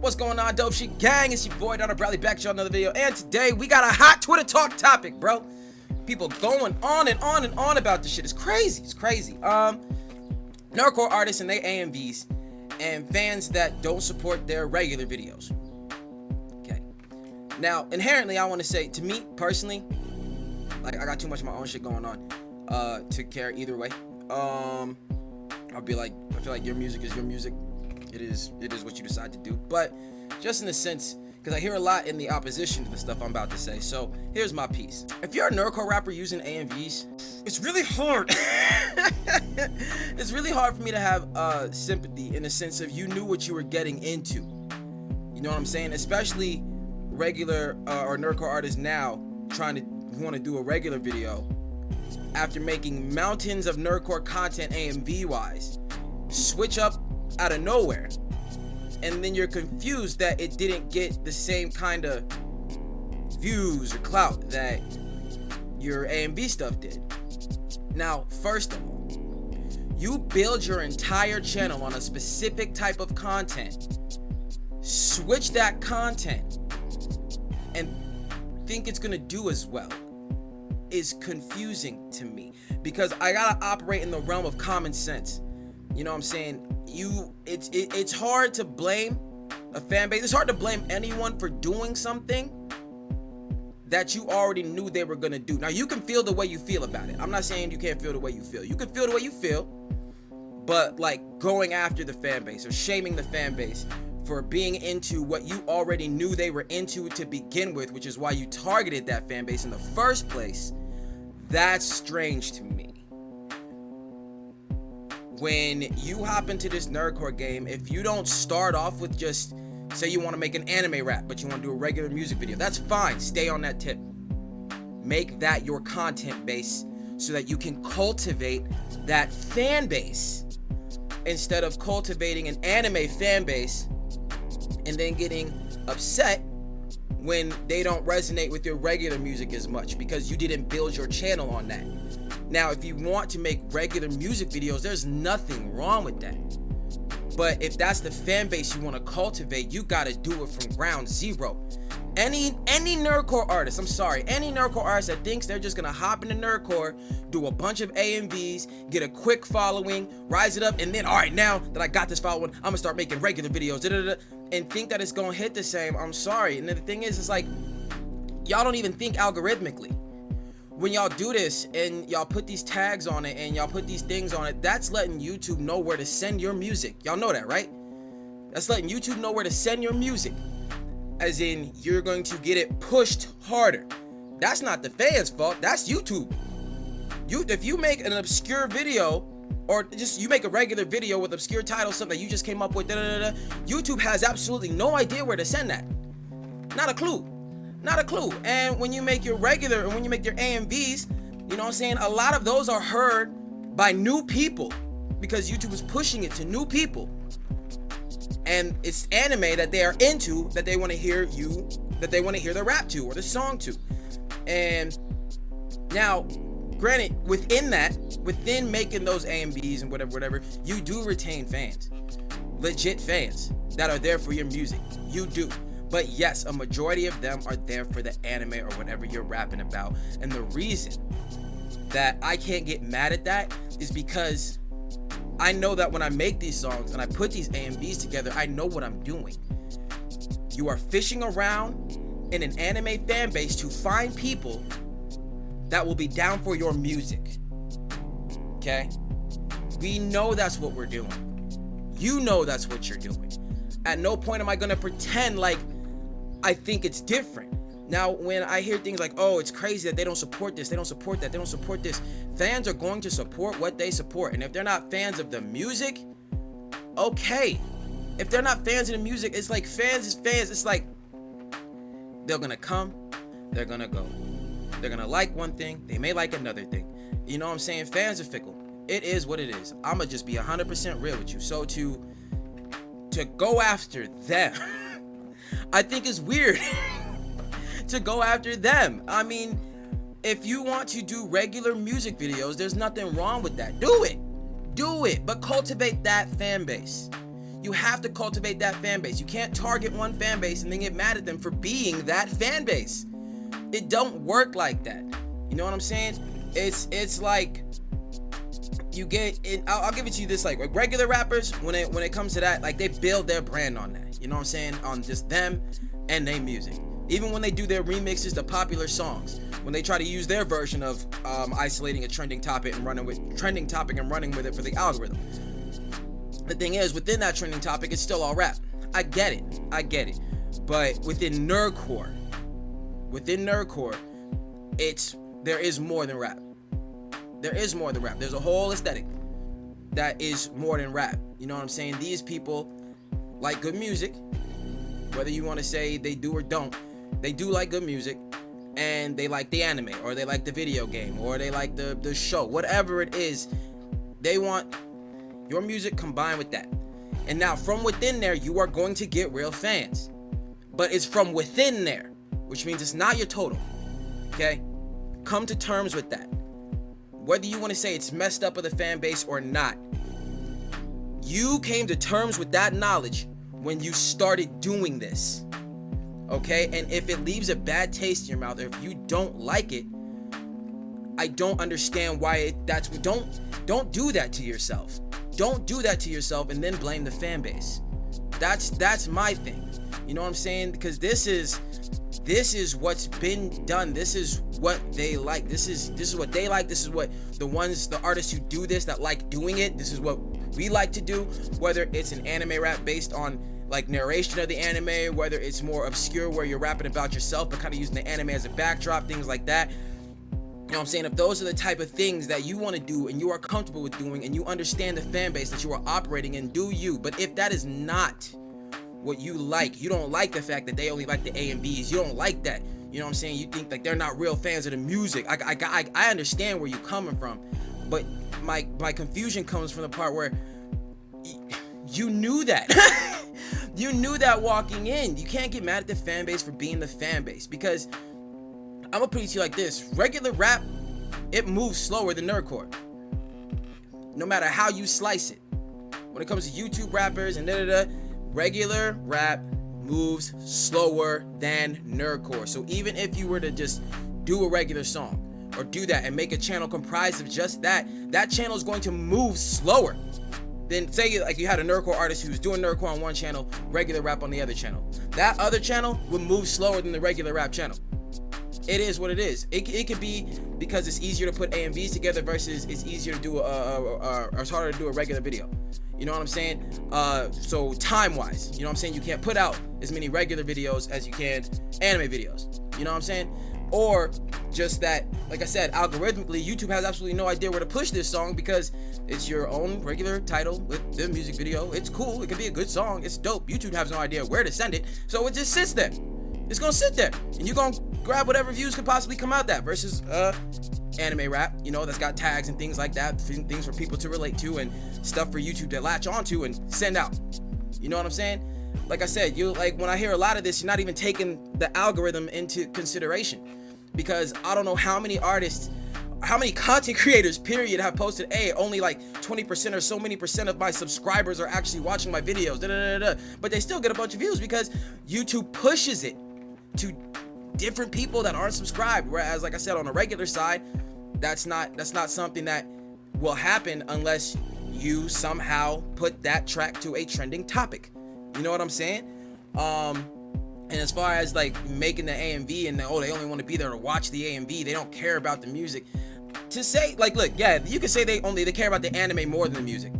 What's going on, Dope Shit Gang? It's your boy, Darrnell, Bradley, back to another video. And today, we got a hot Twitter talk topic, bro. People going on and on and on about this shit. It's crazy. It's crazy. Nerdcore artists and their AMVs and fans that don't support their regular videos. Okay. Now, inherently, I want to say, to me, personally, like, I got too much of my own shit going on to care either way. I'll be like, I feel like your music is your music. It is what you decide to do. But just in the sense, because I hear a lot in the opposition to the stuff I'm about to say. So here's my piece. If you're a nerdcore rapper using AMVs, it's really hard. It's really hard for me to have sympathy in the sense of you knew what you were getting into. You know what I'm saying? Especially regular or nerdcore artists now who want to do a regular video after making mountains of nerdcore content AMV wise, switch up out of nowhere, and then you're confused that it didn't get the same kind of views or clout that your AMV stuff did. Now, first of all, you build your entire channel on a specific type of content, switch that content, and think it's gonna do as well is confusing to me, because I gotta operate in the realm of common sense. You know what I'm saying? It's hard to blame a fan base. It's hard to blame anyone for doing something that you already knew they were gonna do. Now, you can feel the way you feel about it. I'm not saying you can't feel the way you feel. You can feel the way you feel, but like going after the fan base or shaming the fan base for being into what you already knew they were into to begin with, which is why you targeted that fan base in the first place, that's strange to me. When you hop into this nerdcore game, if you don't start off with just, say you want to make an anime rap, but you want to do a regular music video, that's fine. Stay on that tip. Make that your content base so that you can cultivate that fan base instead of cultivating an anime fan base and then getting upset when they don't resonate with your regular music as much because you didn't build your channel on that. Now, if you want to make regular music videos, there's nothing wrong with that. But if that's the fan base you want to cultivate, you got to do it from ground zero. Any nerdcore artist, any nerdcore artist that thinks they're just going to hop into nerdcore, do a bunch of AMVs, get a quick following, rise it up, and then, all right, now that I got this following, I'm going to start making regular videos, and think that it's going to hit the same, I'm sorry. And then the thing is, it's like, y'all don't even think algorithmically. When y'all do this and y'all put these tags on it and y'all put these things on it, that's letting YouTube know where to send your music. Y'all know that, right? That's letting YouTube know where to send your music. As in, you're going to get it pushed harder. That's not the fans' fault. That's YouTube. If you make an obscure video, or just you make a regular video with obscure titles, something that you just came up with, YouTube has absolutely no idea where to send that. Not a clue. Not a clue. And when you make your regular, or when you make your AMVs, you know what I'm saying, a lot of those are heard by new people because YouTube is pushing it to new people. And it's anime that they are into, that they want to hear the rap to or the song to. And now, granted, within making those AMVs and whatever, you do retain fans. Legit fans that are there for your music. You do. But yes, a majority of them are there for the anime or whatever you're rapping about. And the reason that I can't get mad at that is because I know that when I make these songs and I put these AMVs together, I know what I'm doing. You are fishing around in an anime fan base to find people that will be down for your music. Okay? We know that's what we're doing. You know that's what you're doing. At no point am I gonna pretend like I think it's different. Now, when I hear things like, oh, it's crazy that they don't support this, they don't support that, they don't support this, fans are going to support what they support. And if they're not fans of the music, okay. If they're not fans of the music, it's like fans is fans. It's like they're gonna come, they're gonna go. They're gonna like one thing, they may like another thing. You know what I'm saying? Fans are fickle. It is what it is. I'ma just be 100% real with you. So to go after them, I think is weird. To go after them. I mean, if you want to do regular music videos, there's nothing wrong with that. Do it, but cultivate that fan base. You have to cultivate that fan base. You can't target one fan base and then get mad at them for being that fan base. It don't work like that. You know what I'm saying? It's like you get in. I'll give it to you this, like regular rappers, when it comes to that, like they build their brand on that. You know what I'm saying? On just them and their music. Even when they do their remixes to popular songs, when they try to use their version of isolating a trending topic and running with it for the algorithm. The thing is, within that trending topic, it's still all rap. I get it. But within Nerdcore, there is more than rap. There's a whole aesthetic that is more than rap. You know what I'm saying? These people like good music, whether you want to say they do or don't. They do like good music, and they like the anime, or they like the video game, or they like the show. Whatever it is, they want your music combined with that. And now from within there, you are going to get real fans. But it's from within there, which means it's not your total. Okay? Come to terms with that. Whether you want to say it's messed up with the fan base or not, you came to terms with that knowledge when you started doing this. Okay? And if it leaves a bad taste in your mouth, or if you don't like it, I don't understand why don't do that to yourself. Don't do that to yourself and then blame the fan base. That's my thing. You know what I'm saying? Because this is what's been done. This is what they like. This is what they like. This is what the artists who do this, that like doing it. This is what we like to do. Whether it's an anime rap based on like narration of the anime, whether it's more obscure where you're rapping about yourself but kind of using the anime as a backdrop, things like that. You know what I'm saying? If those are the type of things that you want to do and you are comfortable with doing and you understand the fan base that you are operating in, do you. But if that is not what you like, you don't like the fact that they only like the A and Bs, you don't like that, you know what I'm saying? You think like they're not real fans of the music. I understand where you're coming from, but my confusion comes from the part where you knew that. You knew that walking in. You can't get mad at the fan base for being the fan base, because I'm gonna put it to you like this: regular rap, it moves slower than nerdcore. No matter how you slice it. When it comes to YouTube rappers and regular rap moves slower than nerdcore. So even if you were to just do a regular song or do that and make a channel comprised of just that channel is going to move slower than, say, like you had a nerdcore artist who's doing nerdcore on one channel, regular rap on the other channel. That other channel would move slower than the regular rap channel. It is what it is. It could be because it's easier to put A and Bs together versus it's easier to do or it's harder to do a regular video. You know what I'm saying? So time-wise, you know what I'm saying? You can't put out as many regular videos as you can anime videos. You know what I'm saying? Or just that, like I said, algorithmically, YouTube has absolutely no idea where to push this song because it's your own regular title with the music video. It's cool. It could be a good song. It's dope. YouTube has no idea where to send it. So it just sits there. It's gonna sit there. And you're gonna grab whatever views could possibly come out that versus anime rap, you know, that's got tags and things like that, things for people to relate to and stuff for YouTube to latch onto and send out. You know what I'm saying? Like I said, when I hear a lot of this, you're not even taking the algorithm into consideration, because I don't know how many artists, how many content creators, period, have posted, hey, only like 20% or so many percent of my subscribers are actually watching my videos, but they still get a bunch of views because YouTube pushes it to different people that aren't subscribed. Whereas, like I said, on the regular side, that's not something that will happen unless you somehow put that track to a trending topic. You know what I'm saying? And as far as like making the AMV and they only want to be there to watch the AMV, they don't care about the music. To say, like, look, yeah, you could say they care about the anime more than the music,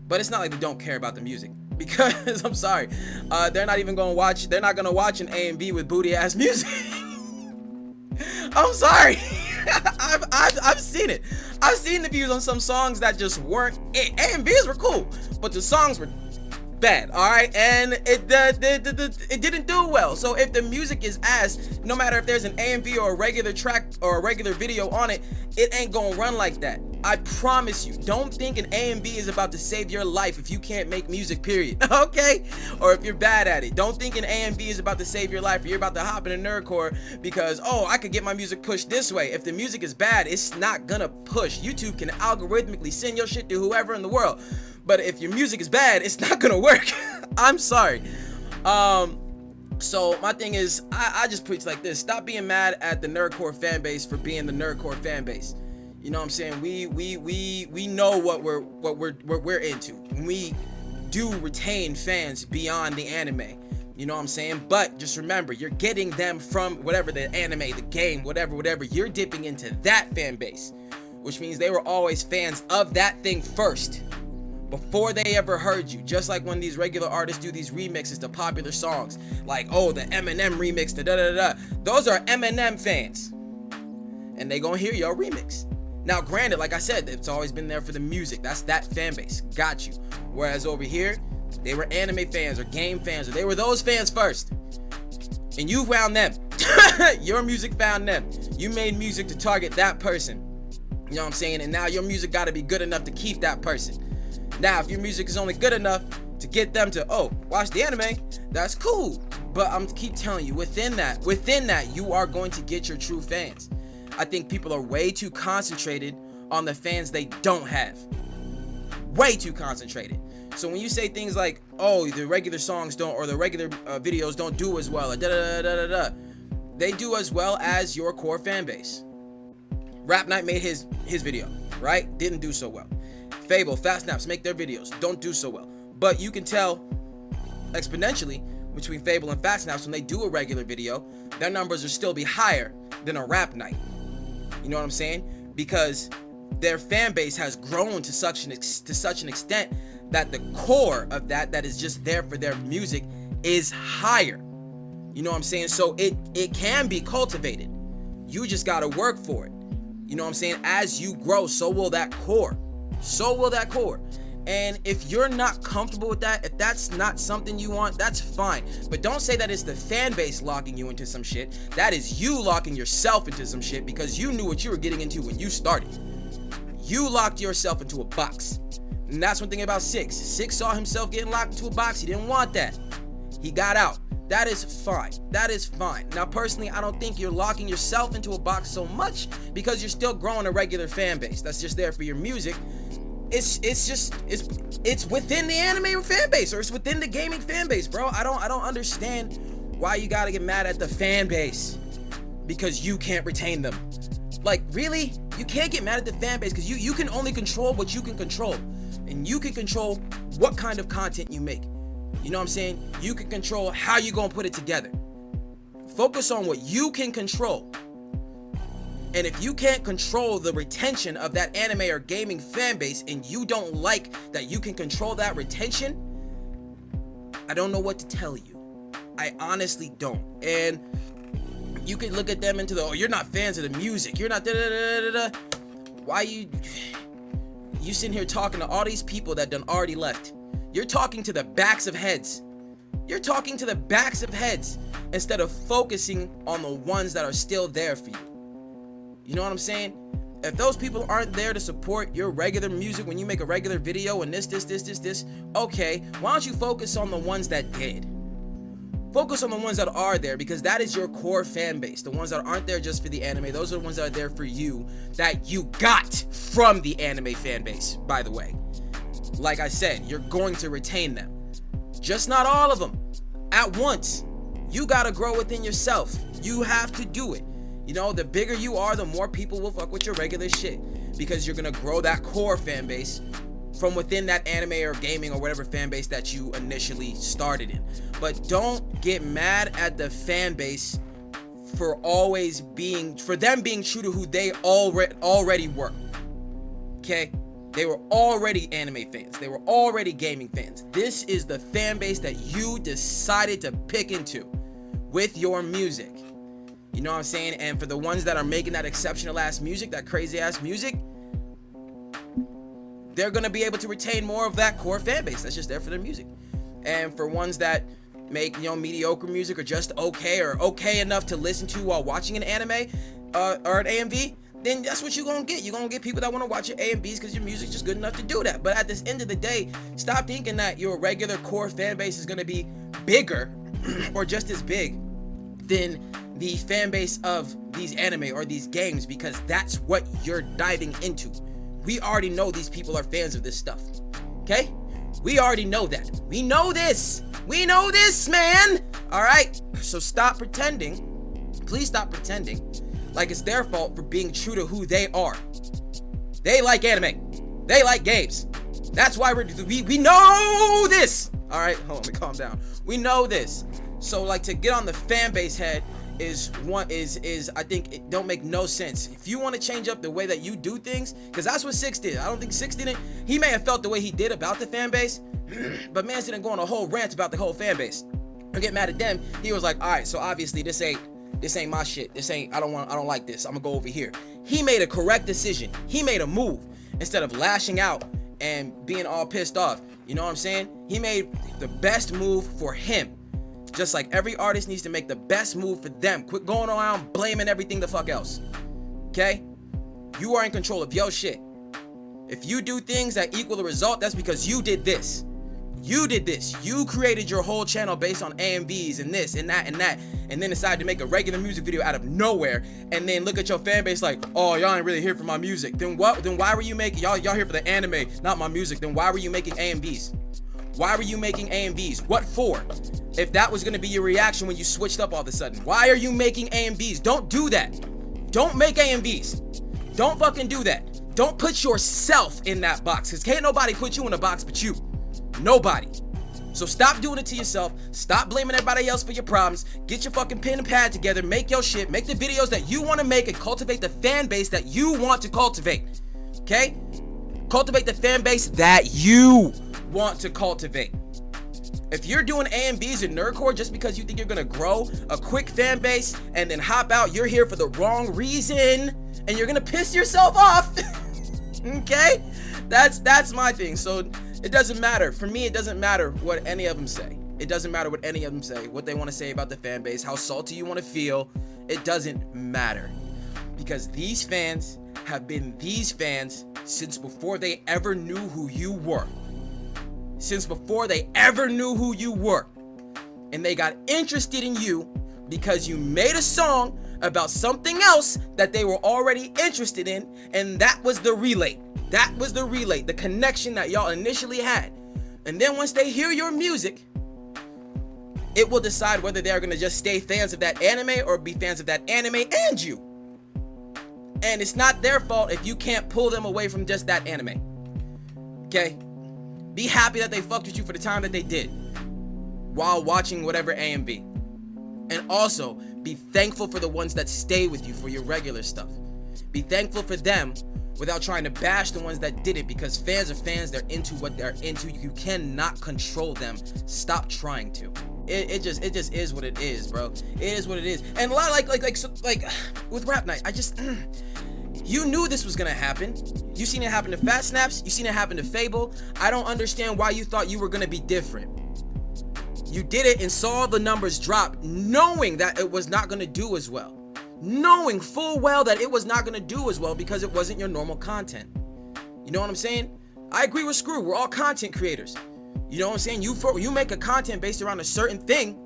but it's not like they don't care about the music, because I'm sorry, they're not gonna watch an AMV with booty ass music. I'm sorry. I've seen it. I've seen the views on some songs that just weren't it. AMVs were cool, but the songs were bad, all right, and it didn't do well. So if the music is ass, no matter if there's an AMV or a regular track or a regular video on it, it ain't gonna run like that. I promise you. Don't think an AMV is about to save your life if you can't make music, period. Okay? Or if you're bad at it. Don't think an AMV is about to save your life or you're about to hop in a nerdcore because, oh, I could get my music pushed this way. If the music is bad, it's not gonna push. YouTube can algorithmically send your shit to whoever in the world. But if your music is bad, it's not gonna work. I'm sorry. So my thing is, I just preach like this: stop being mad at the Nerdcore fan base for being the Nerdcore fan base. You know what I'm saying? We know what we're into. We do retain fans beyond the anime. You know what I'm saying? But just remember, you're getting them from whatever, the anime, the game, whatever. You're dipping into that fan base, which means they were always fans of that thing first, before they ever heard you. Just like when these regular artists do these remixes to popular songs, like, oh, the Eminem remix to da-da-da-da. Those are Eminem fans, and they gonna hear your remix. Now, granted, like I said, it's always been there for the music. That's that fan base. Got you. Whereas over here, they were anime fans or game fans, or they were those fans first. And you found them. Your music found them. You made music to target that person. You know what I'm saying? And now your music got to be good enough to keep that person. Now, if your music is only good enough to get them to, oh, watch the anime, that's cool. But I'm keep telling you, within that, you are going to get your true fans. I think people are way too concentrated on the fans they don't have. Way too concentrated. So when you say things like, oh, the regular songs don't, or the regular videos don't do as well, or da-da-da-da-da-da, they do as well as your core fan base. Rap Night made his video, right? Didn't do so well. Fable, Fast Snaps make their videos, don't do so well. But you can tell exponentially between Fable and Fast Snaps, when they do a regular video, their numbers will still be higher than a Rap Night. You know what I'm saying? Because their fan base has grown to such an extent that the core of that is just there for their music is higher. You know what I'm saying? So it can be cultivated. You just gotta work for it. You know what I'm saying? As you grow, so will that core. So will that core. And if you're not comfortable with that, if that's not something you want, that's fine. But don't say that it's the fan base locking you into some shit. That is you locking yourself into some shit because you knew what you were getting into when you started. You locked yourself into a box. And that's one thing about Six. Six saw himself getting locked into a box. He didn't want that. He got out. That is fine. That is fine. Now, personally, I don't think you're locking yourself into a box so much because you're still growing a regular fan base that's just there for your music. It's within the anime fan base, or it's within the gaming fan base, bro. I don't understand why you gotta get mad at the fan base because you can't retain them. Like, really? You can't get mad at the fan base because you can only control what you can control. And you can control what kind of content you make. You know what I'm saying? You can control how you gonna put it together. Focus on what you can control. And if you can't control the retention of that anime or gaming fan base, and you don't like that you can control that retention, I don't know what to tell you. I honestly don't. And you can look at them into the, oh, you're not fans of the music. You're not da-da-da-da-da-da. Why you sitting here talking to all these people that done already left? You're talking to the backs of heads. You're talking to the backs of heads instead of focusing on the ones that are still there for you. You know what I'm saying? If those people aren't there to support your regular music when you make a regular video and this, okay, why don't you focus on the ones that did? Focus on the ones that are there, because that is your core fan base. The ones that aren't there just for the anime, those are the ones that are there for you, that you got from the anime fan base, by the way. Like I said, you're going to retain them. Just not all of them at once. You gotta grow within yourself. You have to do it. You know, the bigger you are, the more people will fuck with your regular shit, because you're gonna grow that core fan base from within that anime or gaming or whatever fan base that you initially started in. But don't get mad at the fan base for them being true to who they already were. Okay? They were already anime fans. They were already gaming fans. This is the fan base that you decided to pick into with your music. You know what I'm saying? And for the ones that are making that exceptional ass music, that crazy ass music, they're gonna be able to retain more of that core fan base that's just there for their music. And for ones that make, you know, mediocre music or just okay, or okay enough to listen to while watching an anime or an AMV, then that's what you're gonna get. You're gonna get people that want to watch your AMVs because your music's just good enough to do that. But at this end of the day, stop thinking that your regular core fan base is gonna be bigger or just as big than the fan base of these anime or these games, because that's what you're diving into. We already know these people are fans of this stuff. Okay? We already know that. We know this. We know this, man. All right? So stop pretending. Please stop pretending like it's their fault for being true to who they are. They like anime. They like games. That's why we know this. All right? Hold on, let me calm down. We know this. So like to get on the fan base head is I think it don't make no sense. If you want to change up the way that you do things, because that's what Six did. I don't think Six didn't. He may have felt the way he did about the fan base, but man didn't go on a whole rant about the whole fan base. I get mad at them. He was like, all right, so obviously this ain't my shit. I don't like this. I'm gonna go over here. He made a correct decision. He made a move instead of lashing out and being all pissed off. You know what I'm saying? He made the best move for him. Just like every artist needs to make the best move for them. Quit going around blaming everything the fuck else. Okay? You are in control of your shit. If you do things that equal the result, that's because you did this. You did this. You created your whole channel based on AMVs and this and that, and then decided to make a regular music video out of nowhere, and then look at your fan base like, oh, y'all ain't really here for my music. Then what? Then why were you making y'all here for the anime, not my music? Then why were you making AMVs? Why were you making AMVs? What for? If that was gonna be your reaction when you switched up all of a sudden, why are you making AMVs? Don't do that. Don't make AMVs. Don't fucking do that. Don't put yourself in that box, because can't nobody put you in a box but you. Nobody. So stop doing it to yourself. Stop blaming everybody else for your problems. Get your fucking pen and pad together. Make your shit. Make the videos that you want to make and cultivate the fan base that you want to cultivate. Okay? Cultivate the fan base that you want to cultivate. If you're doing AMVs in Nerdcore just because you think you're gonna grow a quick fan base and then hop out, you're here for the wrong reason and you're gonna piss yourself off. Okay? That's my thing. So it doesn't matter. For me, it doesn't matter what any of them say. It doesn't matter what any of them say, what they want to say about the fan base, how salty you want to feel. It doesn't matter. Because these fans have been these fans since before they ever knew who you were. Since before they ever knew who you were. And they got interested in you because you made a song about something else that they were already interested in, and that was the relay. That was the relay, the connection that y'all initially had. And then once they hear your music, it will decide whether they're gonna just stay fans of that anime or be fans of that anime and you. And it's not their fault if you can't pull them away from just that anime. Okay? Be happy that they fucked with you for the time that they did while watching whatever AMV. And also, be thankful for the ones that stay with you for your regular stuff. Be thankful for them without trying to bash the ones that did it, because fans are fans. They're into what they're into. You cannot control them. Stop trying to. It just is what it is, bro. It is what it is. And a lot of like with Rap Night, I just you knew this was gonna happen. You seen it happen to Fat Snaps. You seen it happen to Fable. I don't understand why you thought you were gonna be different. You did it and saw the numbers drop, knowing that it was not gonna do as well. Knowing full well that it was not gonna do as well because it wasn't your normal content. You know what I'm saying? I agree with Screw. We're all content creators. You know what I'm saying? You make a content based around a certain thing.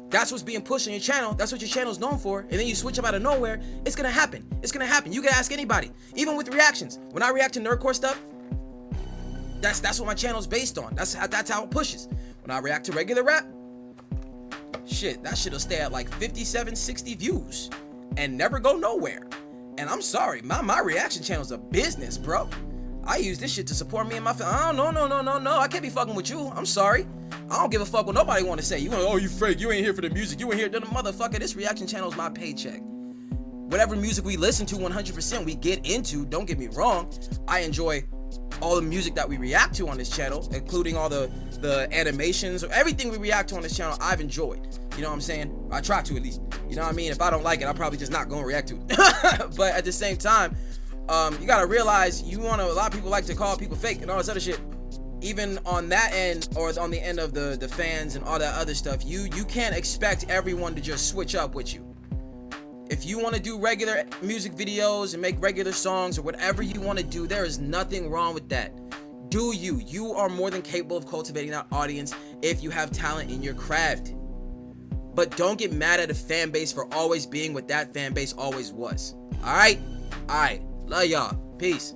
That's what's being pushed on your channel. That's what your channel's known for. And then you switch up out of nowhere. It's gonna happen. It's gonna happen. You can ask anybody. Even with reactions. When I react to Nerdcore stuff, that's what my channel's based on. That's how it pushes. When I react to regular rap, shit, that shit'll stay at like 57, 60 views and never go nowhere. And I'm sorry, my reaction channel's a business, bro. I use this shit to support me and my family. Oh, no. I can't be fucking with you. I'm sorry. I don't give a fuck what nobody want to say. You want, oh, you fake. You ain't here for the music. You ain't here. Then the motherfucker, this reaction channel is my paycheck. Whatever music we listen to 100% we get into, don't get me wrong. I enjoy all the music that we react to on this channel, including all the animations or everything we react to on this channel. I've enjoyed. You know what I'm saying? I try to, at least. You know what I mean? If I don't like it, I'm probably just not going to react to it. But at the same time, you gotta realize a lot of people like to call people fake and all this other shit. Even on that end, or on the end of the fans and all that other stuff, you can't expect everyone to just switch up with you. If you want to do regular music videos and make regular songs or whatever you want to do, there is nothing wrong with that. Do you? You are more than capable of cultivating that audience if you have talent in your craft. But don't get mad at a fan base for always being what that fan base always was. Alright? Alright. Love y'all. Peace.